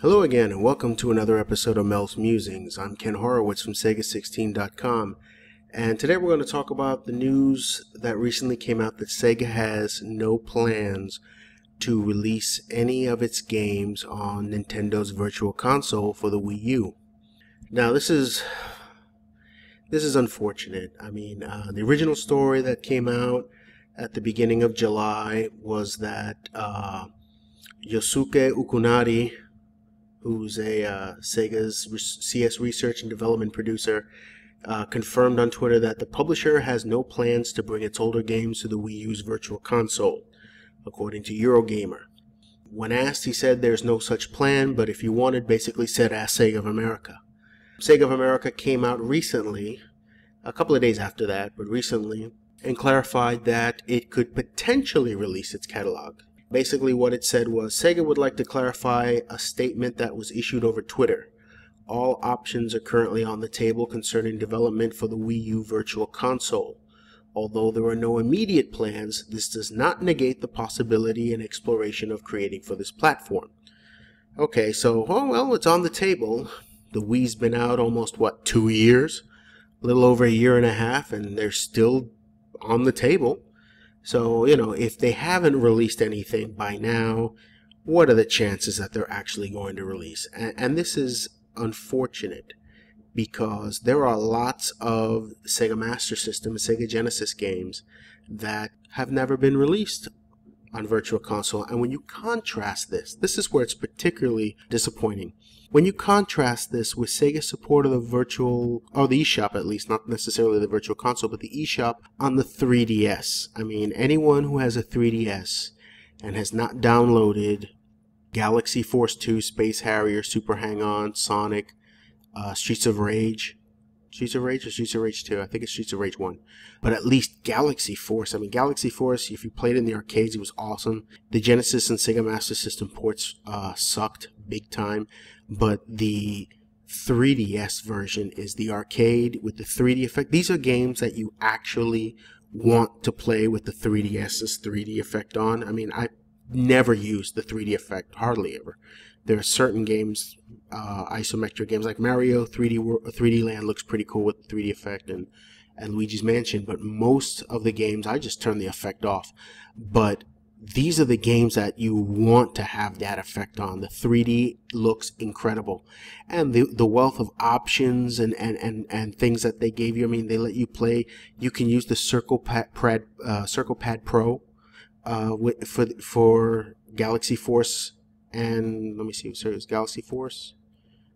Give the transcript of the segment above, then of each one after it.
Hello again, and welcome to another episode of Melf's Musings. I'm Ken Horowitz from Sega16.com, and today we're going to talk about the news that recently came out that Sega has no plans to release any of its games on Nintendo's Virtual Console for the Wii U. Now, this is unfortunate. I mean, the original story that came out at the beginning of July was that Yosuke Ukunari, who's a Sega's CS research and development producer, confirmed on Twitter that the publisher has no plans to bring its older games to the Wii U's Virtual Console, according to Eurogamer. When asked, he said there's no such plan, but if you wanted, basically said, ask Sega of America. Sega of America came out recently, a couple of days after that, but recently, and clarified that it could potentially release its catalog. Basically what it said was, Sega would like to clarify a statement that was issued over Twitter. All options are currently on the table concerning development for the Wii U Virtual Console. Although there are no immediate plans, this does not negate the possibility and exploration of creating for this platform. Okay, so, well, it's on the table. The Wii's been out almost, 2 years? A little over a year and a half, and they're still on the table. So, if they haven't released anything by now, what are the chances that they're actually going to release? And this is unfortunate because there are lots of Sega Master System and Sega Genesis games that have never been released on Virtual Console. And when you contrast this is where it's particularly disappointing. When you contrast this with Sega's support of the Virtual, or the eShop at least, not necessarily the Virtual Console, but the eShop on the 3DS. I mean, anyone who has a 3DS and has not downloaded Galaxy Force 2, Space Harrier, Super Hang-On, Sonic, Streets of Rage or Streets of Rage 2? I think it's Streets of Rage 1. But at least Galaxy Force. I mean, Galaxy Force, if you played it in the arcades, it was awesome. The Genesis and Sega Master System ports sucked big time. But the 3DS version is the arcade with the 3D effect. These are games that you actually want to play with the 3DS's 3D effect on. I mean, I never used the 3D effect, hardly ever. There are certain games, isometric games like Mario 3D Land looks pretty cool with the 3D effect, and Luigi's Mansion, but most of the games I just turn the effect off. But these are the games that you want to have that effect on. The 3D looks incredible. And the wealth of options and things that they gave you. I mean, they let you play. You can use the Circle Pad Pro for Galaxy Force. And let me see, so it's Galaxy Force.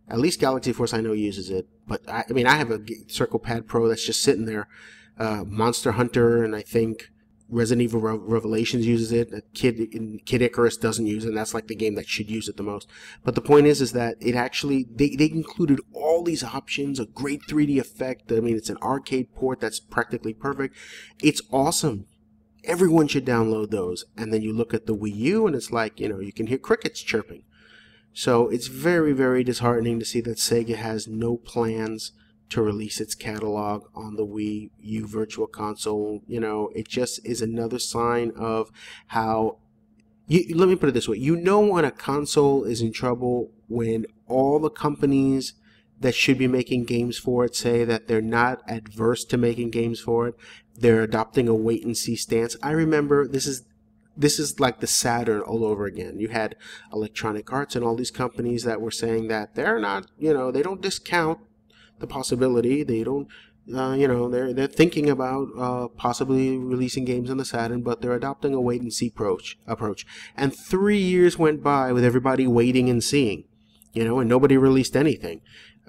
At least Galaxy Force I know uses it. But I mean, I have a Circle Pad Pro that's just sitting there. Monster Hunter, and I think Resident Evil Revelations uses it. Kid Icarus doesn't use it, and that's like the game that should use it the most. But the point is that it actually, they included all these options, a great 3D effect. I mean, it's an arcade port that's practically perfect. It's awesome. Everyone should download those. And then you look at the Wii U, and it's like, you can hear crickets chirping. So it's very, very disheartening to see that Sega has no plans to release its catalog on the Wii U Virtual Console. It just is another sign of how, let me put it this way, when a console is in trouble when all the companies that should be making games for it say that they're not adverse to making games for it. They're adopting a wait-and-see stance. I remember this is like the Saturn all over again. You had Electronic Arts and all these companies that were saying that they're not, they don't discount the possibility. They don't, they're thinking about possibly releasing games on the Saturn, but they're adopting a wait-and-see approach. And 3 years went by with everybody waiting and seeing, and nobody released anything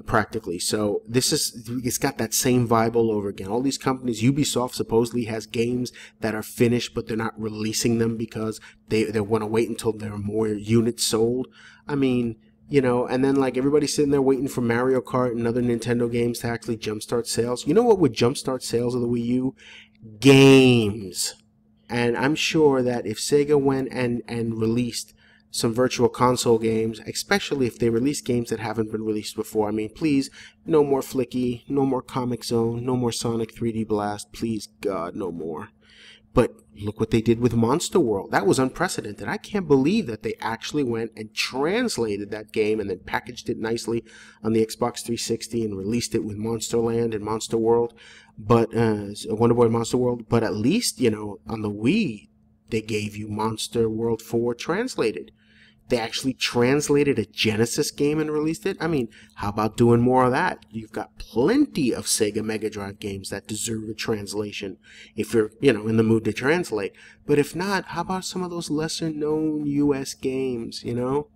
practically. So it's got that same vibe all over again. All these companies, Ubisoft supposedly has games that are finished, but they're not releasing them because they want to wait until there are more units sold. I mean, and then like everybody's sitting there waiting for Mario Kart and other Nintendo games to actually jumpstart sales. You know what would jumpstart sales of the Wii U? Games. And I'm sure that if Sega went and released some Virtual Console games, especially if they release games that haven't been released before. I mean, please, no more Flicky, no more Comic Zone, no more Sonic 3D Blast. Please, God, no more. But look what they did with Monster World. That was unprecedented. I can't believe that they actually went and translated that game and then packaged it nicely on the Xbox 360 and released it with Monster Land and Monster World, but Wonder Boy Monster World. But at least, you know, on the Wii, they gave you Monster World 4 translated. They actually translated a Genesis game and released it. I mean, how about doing more of that? You've got plenty of Sega Mega Drive games that deserve a translation if you're, you know, in the mood to translate. But if not, how about some of those lesser known US games, you know?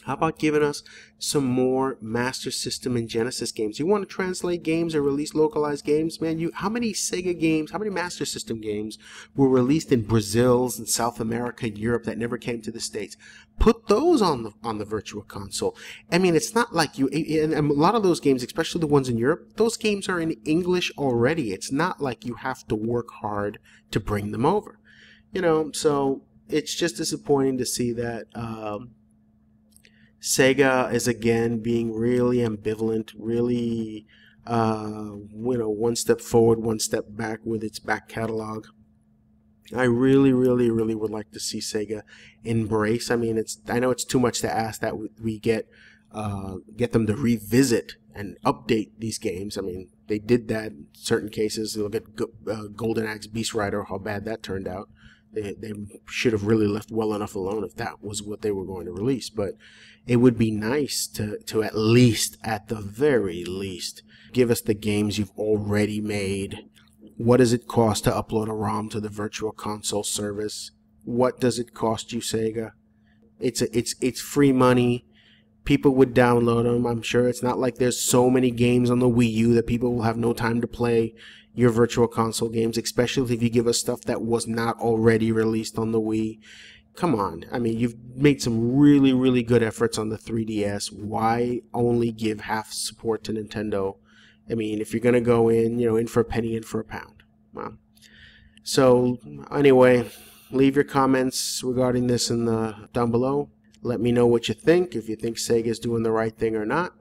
How about giving us some more Master System and Genesis games? You want to translate games or release localized games? Man, how many Sega games, how many Master System games were released in Brazil and South America and Europe that never came to the States? Put those on the Virtual Console. I mean, it's not like you, and a lot of those games, especially the ones in Europe, those games are in English already. It's not like you have to work hard to bring them over. You know, so it's just disappointing to see that Sega is again being really ambivalent, really, you know, one step forward, one step back with its back catalog. I really would like to see Sega embrace. I mean, I know it's too much to ask that we get them to revisit and update these games. I mean, they did that in certain cases. Look at Golden Axe Beast Rider, how bad that turned out. They should have really left well enough alone if that was what they were going to release. But it would be nice to at least, at the very least, give us the games you've already made. What does it cost to upload a ROM to the Virtual Console service? What does it cost you, Sega? It's free money. People would download them. I'm sure it's not like there's so many games on the Wii U that people will have no time to play your Virtual Console games, especially if you give us stuff that was not already released on the Wii. Come on. I mean, you've made some really good efforts on the 3DS. Why only give half support to Nintendo? I mean, if you're going to go in, you know, in for a penny, in for a pound. Wow. So, anyway, leave your comments regarding this down below. Let me know what you think, if you think Sega is doing the right thing or not.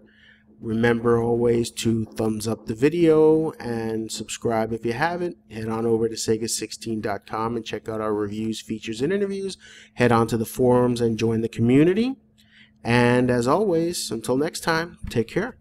Remember always to thumbs up the video and subscribe if you haven't. Head on over to Sega16.com and check out our reviews, features, and interviews. Head on to the forums and join the community. And as always, until next time, take care.